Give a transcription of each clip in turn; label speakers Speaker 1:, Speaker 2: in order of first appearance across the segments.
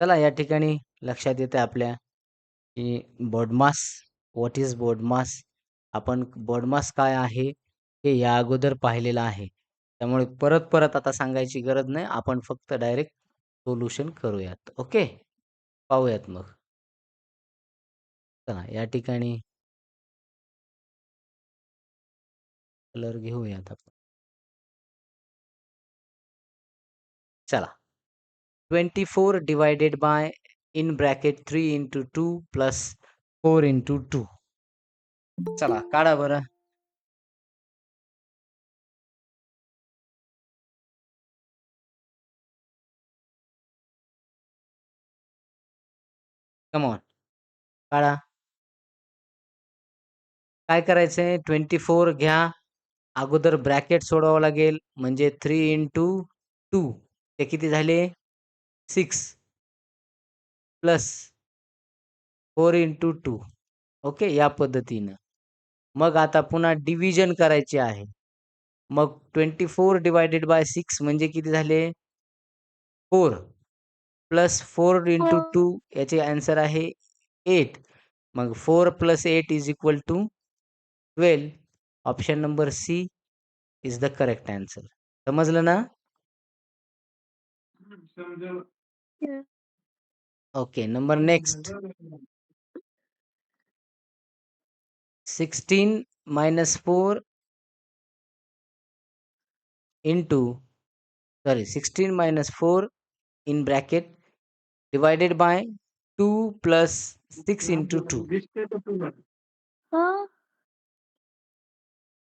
Speaker 1: चला या ठिकाणी लक्षात येते आपल्या की board mass. What is board mass? आपण बोर्ड मास काय आहे हे या अगोदर पाहिलेलं आहे. त्यामुळे परत परत आता सांगायची गरज नाही. आपण फक्त डायरेक्ट सोल्युशन करूयात. ओके, पाहूयात मग. चला या ठिकाणी कलर घेऊयात आपण. चला 24 divided by in bracket 3 into 2 plus 4 into 2. चला काढा बरं. कम ऑन, काढा. काय करायचंय? 24 घ्या. अगोदर ब्रॅकेट सोडवावं लागेल. म्हणजे 3 into 2 ते किती झाले? 6 प्लस 4 into 2. ओके, या पद्धतीनं. मग आता पुन्हा डिव्हिजन करायचे आहे. मग 24 डिवायडेड बाय 6 म्हणजे किती झाले? 4 प्लस 4 into 2 याचे आन्सर आहे 8. मग 4 plus 8 is equal to 12. Option number C is the correct answer. समजलं ना? Okay, number next. 16 minus 4 into 16 minus 4 in bracket divided by 2 plus 6 into 2.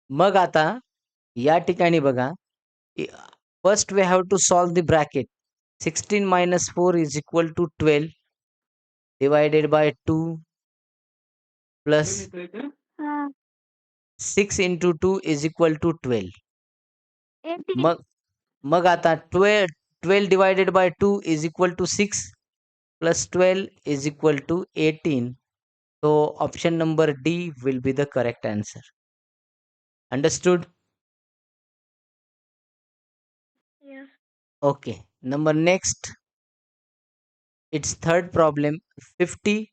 Speaker 1: मग आता या ठिकाणी बघा, first we have to solve the bracket. 16 minus 4 is equal to 12 divided by 2 plus 6 into 2 is equal to 12. मग मग आता 12 divided by 2 is equal to 6 plus 12 is equal to 18. So option number D will be the correct answer. Understood?
Speaker 2: Yes.
Speaker 1: Okay. Number next. It's third problem. 50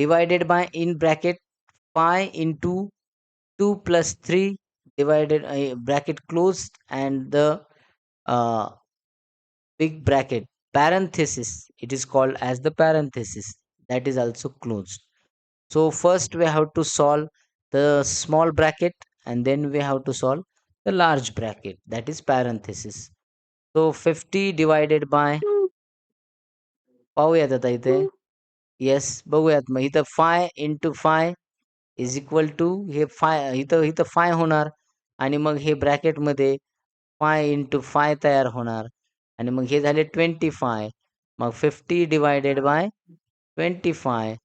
Speaker 1: divided by in bracket 5 into 2 plus 3 divided bracket closed and the uh, big bracket parenthesis. It is called as the parenthesis. That is also closed. So first we have to solve the small bracket and then we have to solve the large bracket, that is parenthesis. So 50 divided by, पाहूयात आता इथे. Yes, बघूयात. मग इथं 5 into 5 is equal to हे 5 इथं इथं 5 होणार आणि मग हे ब्रॅकेटमध्ये 5 into 5 तयार होणार आणि मग हे झाले 25. मग 50 डिवायडेड बाय 25.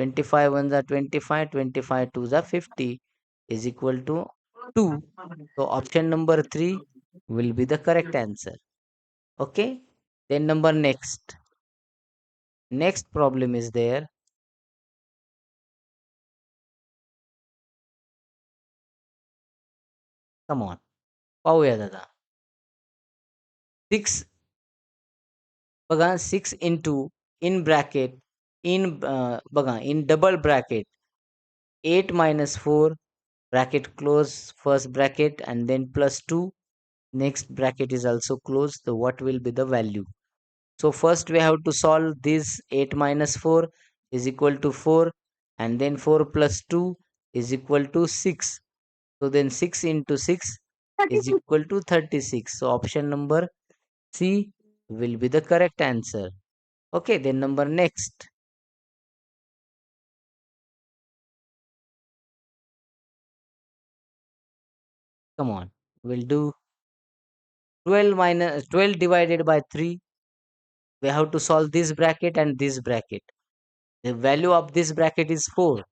Speaker 1: 25 1 जा 25, 25 2 जा 50 is equal to 2. So option number 3 will be the correct answer. Okay, then number next. Next problem is there. Come on, पाहूया दादा. 6 बघा, 6 into in bracket in बघा in double bracket 8 minus 4 bracket close first bracket and then plus 2 next bracket is also closed. So what will be the value? So first we have to solve this. 8 minus 4 is equal to 4 and then 4 plus 2 is equal to 6. So then 6 into 6 is equal to 36. So option number C will be the correct answer. Okay, then number next. Come on, we'll do 12 divided by 3. We have to solve this bracket and this bracket. The value of this bracket is 4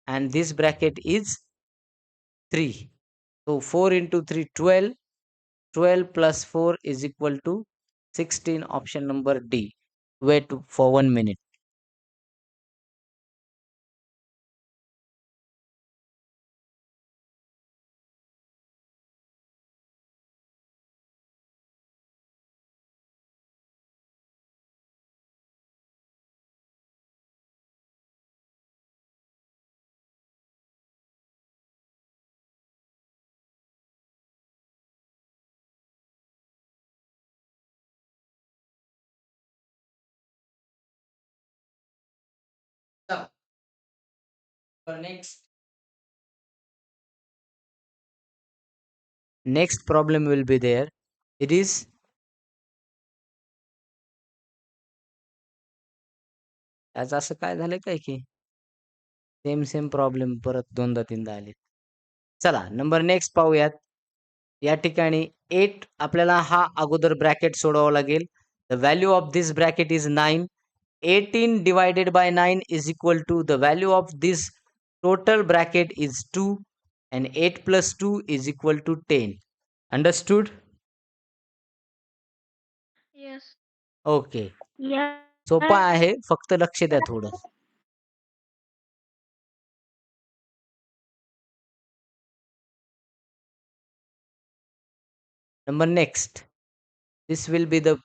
Speaker 1: and this bracket is 3. So 4 into 3, 12. 12 plus 4 is equal to 16. Option number D. Wait for 1 minute. Next problem will be there. It is त्याचं असं काय झालंय काय की same problem परत दोनदा तीनदा आले. चला नंबर नेक्स्ट पाहूयात. या ठिकाणी 8 आपल्याला हा अगोदर ब्रॅकेट सोडवावा लागेल. The value of this bracket is 9. 18 divided by 9 is equal to the value of this total bracket is 2 and 8 plus 2 is equal to 10. Understood?
Speaker 2: Yes.
Speaker 1: Okay.
Speaker 2: Yes.
Speaker 1: सोपा आहे, फक्त लक्ष द्या थोडं. Number next, this will be the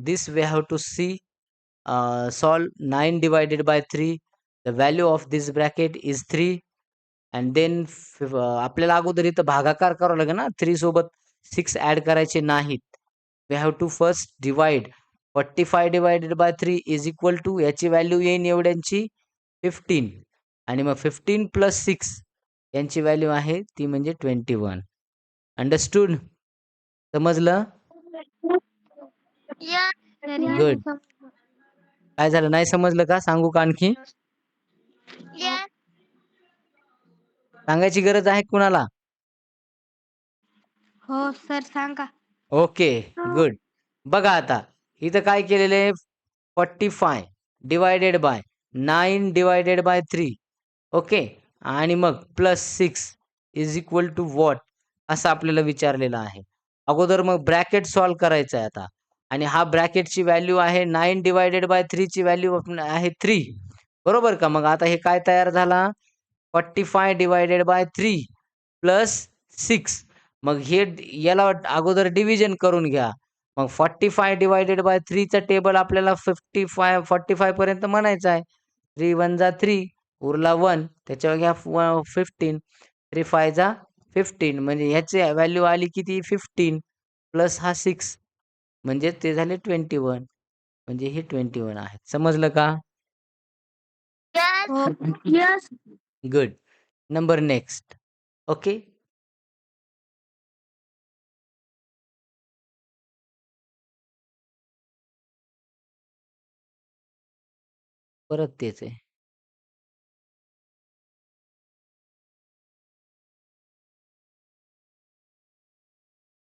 Speaker 1: this we have to see solve 9 divided by 3. The value of this bracket is 3 and then आपल्याला अगोदर इथं भागाकार करावा लागेल ना. 3 सोबत 6 ऍड करायचे नाहीत. We have to first divide. 45 divided by 3 is equal to याची व्हॅल्यू येईन एवढ्यांची 15 आणि मग 15 प्लस 6 यांची व्हॅल्यू आहे ती म्हणजे 21. अंडरस्टूड? समजलं?
Speaker 2: Yes.
Speaker 1: गुड. काय झालं, नाही समजलं का? सांगू का आणखी?
Speaker 2: Yes.
Speaker 1: सांगायची गरज आहे कुणाला?
Speaker 2: हो सर सांगा.
Speaker 1: Okay good. बघा आता इथं काय केलेलं आहे, 45 divided by 9 divided by 3. Okay, आणि मग plus 6 is equal to what असं आपल्याला विचारलेलं आहे. अगोदर मग ब्रॅकेट सॉल्व करायचं आहे आता. आणि हा ब्रॅकेटची व्हॅल्यू आहे 9 डिवायडेड बाय 3 ची व्हॅल्यू आहे 3. बरोबर का? मग आता हे काय तयार झाला, 45 डिवायडेड बाय 3 प्लस 6. मग हे याला अगोदर डिव्हिजन करून घ्या. मग 45 डिवायडेड बाय 3 चा टेबल आपल्याला 45 पर्यंत म्हणायचं आहे. 3 1 जा 3 उरला 1, त्याच्यावर घ्या 15. 3 5 जा 15 म्हणजे ह्याची व्हॅल्यू आली किती 15 प्लस हा 6 म्हणजे ते झाले 21. म्हणजे हे 21 आहे. समजलं का?
Speaker 2: Yes.
Speaker 1: Good. Number next. Okay. परत तेच आहे.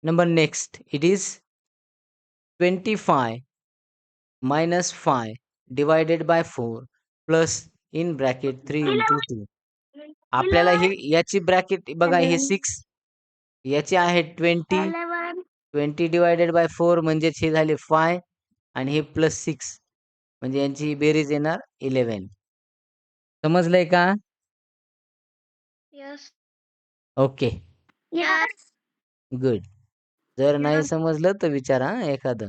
Speaker 1: Number next, it is 25 minus 5 divided by 4 plus in bracket 3 into 2. आपल्याला हे याची ब्रॅकेट बघा, हे 6 याचे आहे 20. 20 डिवायडेड बाय 4 म्हणजेच हे झाले 5 आणि हे प्लस 6 म्हणजे यांची ही बेरीज येणार 11. समजलंय का?
Speaker 2: Yes.
Speaker 1: Okay
Speaker 2: Yes.
Speaker 1: गुड. जर नाही समजलं तर विचारा एखादं.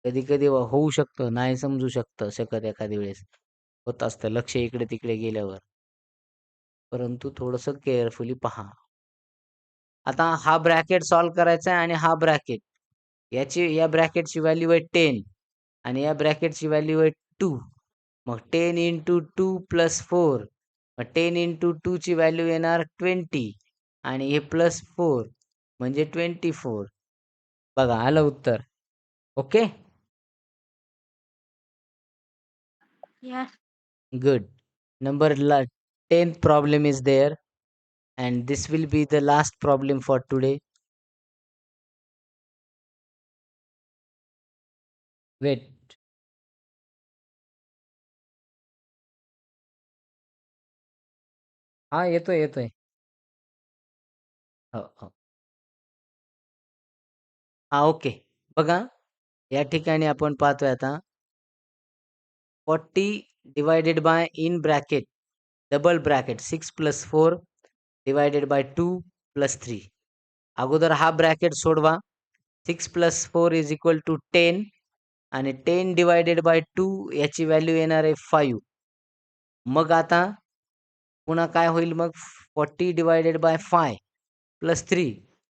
Speaker 1: कधी कधी होऊ शकतं, नाही समजू शकत एखादी वेळेस. होत असतं, लक्ष इकडे तिकडे गेल्यावर. परंतु थोडंसं केअरफुली पहा. आता हा ब्रॅकेट सॉल्व करायचा आहे आणि हा ब्रॅकेट या ब्रॅकेटची व्हॅल्यू आहे 10 आणि या ब्रॅकेटची व्हॅल्यू आहे 2. मग 10 इंटू 2 प्लस 4, मग 10 इंटू 2 ची व्हॅल्यू येणार 20 आणि हे प्लस 4 म्हणजे 24. बघा आलं उत्तर. Okay
Speaker 2: Yes.
Speaker 1: good. Number 10th problem is there and this will be the last problem for today. Wait. हा येतोय. हो. हा ओके. बघा या ठिकाणी आपण पाहतोय आता 40 divided by in bracket double bracket 6 plus 4 divided by 2 plus 3. अगोदर हा ब्रॅकेट सोडवा. 6 प्लस 4 इज इक्वल टू 10 आणि 10 डिवायडेड बाय 2 याची व्हॅल्यू येणार आहे 5. मग आता पुन्हा काय होईल, मग 40 डिवायडेड बाय 5 प्लस 3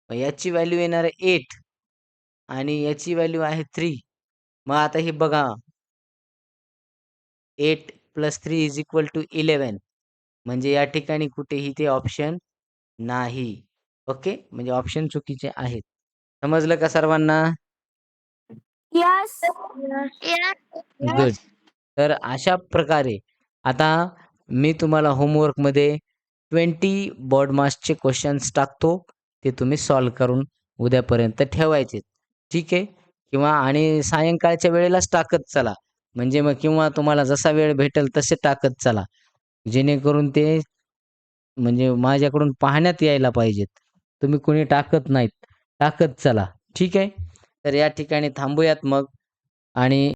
Speaker 1: याची व्हॅल्यू येणार आहे 8 आणि याची व्हॅल्यू आहे 3. मग आता हे बघा 8 प्लस 3 इज इक्वल टू 11. म्हणजे या ठिकाणी कुठेही ते ऑप्शन नाही. ओके, म्हणजे ऑप्शन चुकीचे आहेत. समजलं का सर्वांना?
Speaker 2: Yes
Speaker 1: good. तर अशा प्रकारे आता मी तुम्हाला होमवर्कमध्ये 20 बोर्ड मासचे क्वेश्चन्स टाकतो. ते तुम्ही सॉल्व्ह करून उद्यापर्यंत ठेवायचे. ठीक आहे? किंवा आणि सायंकाळच्या वेळेलाच टाकत चला. म्हणजे मग किंवा तुम्हाला जसा वेळ भेटेल तसे टाकत चला. जेणेकरून ते म्हणजे माझ्याकडून पाहण्यात यायला पाहिजेत. तुम्ही कोणी टाकत नाहीत. टाकत चला. ठीक आहे? तर या ठिकाणी थांबूयात मग आणि